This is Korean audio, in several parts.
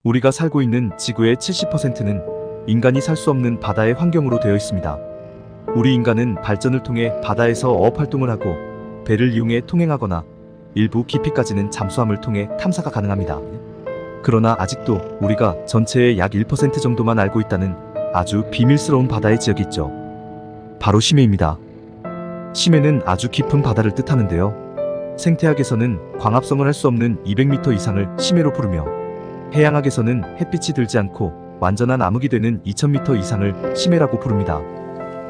우리가 살고 있는 지구의 70%는 인간이 살 수 없는 바다의 환경으로 되어 있습니다. 우리 인간은 발전을 통해 바다에서 어업 활동을 하고 배를 이용해 통행하거나 일부 깊이까지는 잠수함을 통해 탐사가 가능합니다. 그러나 아직도 우리가 전체의 약 1% 정도만 알고 있다는 아주 비밀스러운 바다의 지역이 있죠. 바로 심해입니다. 심해는 아주 깊은 바다를 뜻하는데요. 생태학에서는 광합성을 할 수 없는 200m 이상을 심해로 부르며 해양학에서는 햇빛이 들지 않고 완전한 암흑이 되는 2000m 이상을 심해라고 부릅니다.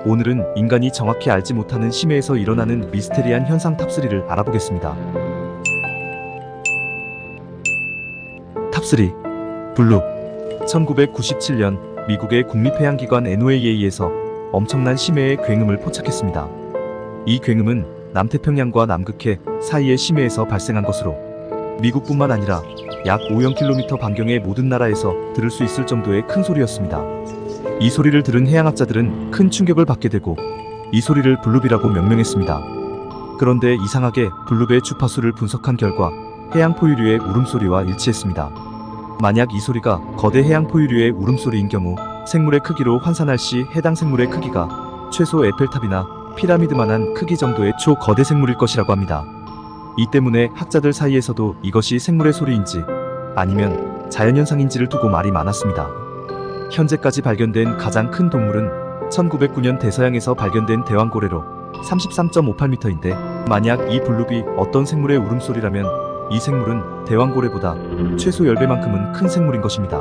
오늘은 인간이 정확히 알지 못하는 심해에서 일어나는 미스테리한 현상 탑3를 알아보겠습니다. 탑3. 블루. 1997년 미국의 국립해양기관 NOAA에서 엄청난 심해의 굉음을 포착했습니다. 이 굉음은 남태평양과 남극해 사이의 심해에서 발생한 것으로 미국뿐만 아니라 약 5km 반경의 모든 나라에서 들을 수 있을 정도의 큰 소리였습니다. 이 소리를 들은 해양학자들은 큰 충격을 받게 되고 이 소리를 블루비라고 명명했습니다. 그런데 이상하게 블루비의 주파수를 분석한 결과 해양 포유류의 울음소리와 일치했습니다. 만약 이 소리가 거대 해양 포유류의 울음소리인 경우 생물의 크기로 환산할 시 해당 생물의 크기가 최소 에펠탑이나 피라미드만한 크기 정도의 초거대 생물일 것이라고 합니다. 이 때문에 학자들 사이에서도 이것이 생물의 소리인지 아니면 자연현상인지를 두고 말이 많았습니다. 현재까지 발견된 가장 큰 동물은 1909년 대서양에서 발견된 대왕고래로 33.58m인데 만약 이 블루비 어떤 생물의 울음소리라면 이 생물은 대왕고래보다 최소 10배만큼은 큰 생물인 것입니다.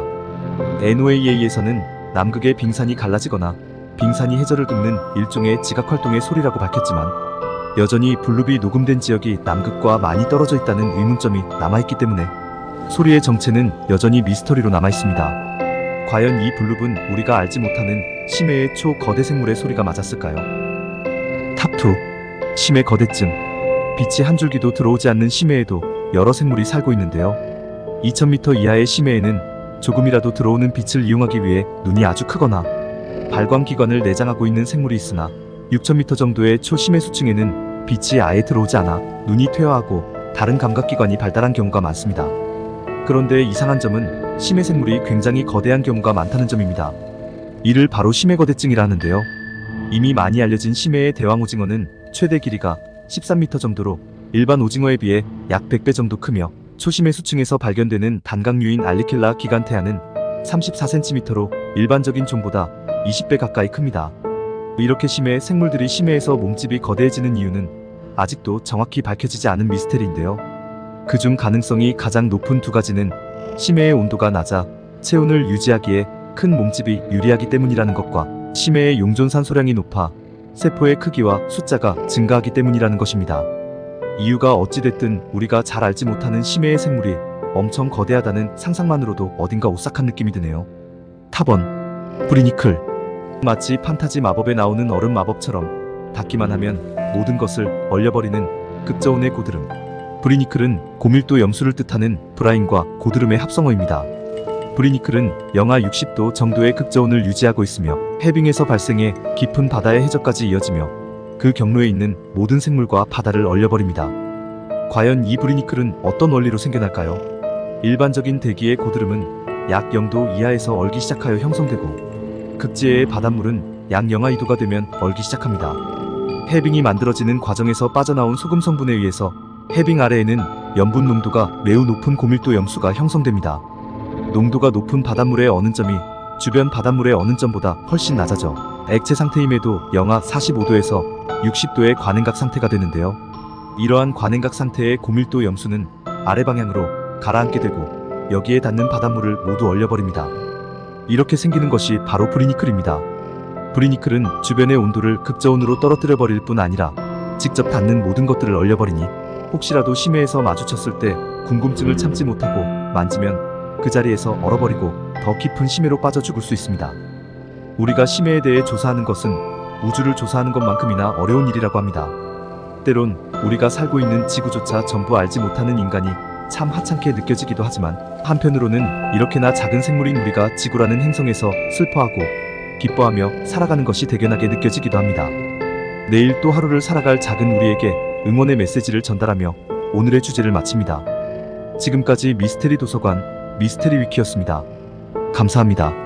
NOAA에서는 남극의 빙산이 갈라지거나 빙산이 해저를 긁는 일종의 지각활동의 소리라고 밝혔지만 여전히 블루비 녹음된 지역이 남극과 많이 떨어져 있다는 의문점이 남아있기 때문에 소리의 정체는 여전히 미스터리로 남아있습니다. 과연 이 블루브는 우리가 알지 못하는 심해의 초거대 생물의 소리가 맞았을까요? 탑2. 심해 거대증. 빛이 한 줄기도 들어오지 않는 심해에도 여러 생물이 살고 있는데요. 2000m 이하의 심해에는 조금이라도 들어오는 빛을 이용하기 위해 눈이 아주 크거나 발광기관을 내장하고 있는 생물이 있으나 6000m 정도의 초심해 수층에는 빛이 아예 들어오지 않아 눈이 퇴화하고 다른 감각기관이 발달한 경우가 많습니다. 그런데 이상한 점은 심해 생물이 굉장히 거대한 경우가 많다는 점입니다. 이를 바로 심해거대증이라 하는데요. 이미 많이 알려진 심해의 대왕오징어는 최대 길이가 13m 정도로 일반 오징어에 비해 약 100배 정도 크며 초심해 수층에서 발견되는 단강류인 알리킬라 기간테아는 34cm로 일반적인 종보다 20배 가까이 큽니다. 이렇게 심해 생물들이 심해에서 몸집이 거대해지는 이유는 아직도 정확히 밝혀지지 않은 미스테리인데요. 그중 가능성이 가장 높은 두 가지는 심해의 온도가 낮아 체온을 유지하기에 큰 몸집이 유리하기 때문이라는 것과 심해의 용존산소량이 높아 세포의 크기와 숫자가 증가하기 때문이라는 것입니다. 이유가 어찌됐든 우리가 잘 알지 못하는 심해의 생물이 엄청 거대하다는 상상만으로도 어딘가 오싹한 느낌이 드네요. 탑1. 브리니클. 마치 판타지 마법에 나오는 얼음 마법처럼 닿기만 하면 모든 것을 얼려버리는 극저온의 고드름. 브리니클은 고밀도 염수를 뜻하는 브라인과 고드름의 합성어입니다. 브리니클은 영하 60도 정도의 극저온을 유지하고 있으며 해빙에서 발생해 깊은 바다의 해저까지 이어지며 그 경로에 있는 모든 생물과 바다를 얼려버립니다. 과연 이 브리니클은 어떤 원리로 생겨날까요? 일반적인 대기의 고드름은 약 0도 이하에서 얼기 시작하여 형성되고 극지해의 바닷물은 약 영하 2도가 되면 얼기 시작합니다. 해빙이 만들어지는 과정에서 빠져나온 소금 성분에 의해서 해빙 아래에는 염분 농도가 매우 높은 고밀도 염수가 형성됩니다. 농도가 높은 바닷물의 어느 점이 주변 바닷물의 어느 점보다 훨씬 낮아져 액체 상태임에도 영하 45도에서 60도의 관행각 상태가 되는데요. 이러한 관행각 상태의 고밀도 염수는 아래 방향으로 가라앉게 되고 여기에 닿는 바닷물을 모두 얼려버립니다. 이렇게 생기는 것이 바로 브리니클입니다. 브리니클은 주변의 온도를 극저온으로 떨어뜨려 버릴 뿐 아니라 직접 닿는 모든 것들을 얼려버리니 혹시라도 심해에서 마주쳤을 때 궁금증을 참지 못하고 만지면 그 자리에서 얼어버리고 더 깊은 심해로 빠져 죽을 수 있습니다. 우리가 심해에 대해 조사하는 것은 우주를 조사하는 것만큼이나 어려운 일이라고 합니다. 때론 우리가 살고 있는 지구조차 전부 알지 못하는 인간이 참 하찮게 느껴지기도 하지만 한편으로는 이렇게나 작은 생물인 우리가 지구라는 행성에서 슬퍼하고 기뻐하며 살아가는 것이 대견하게 느껴지기도 합니다. 내일 또 하루를 살아갈 작은 우리에게 응원의 메시지를 전달하며 오늘의 주제를 마칩니다. 지금까지 미스테리 도서관 미스테리 위키였습니다. 감사합니다.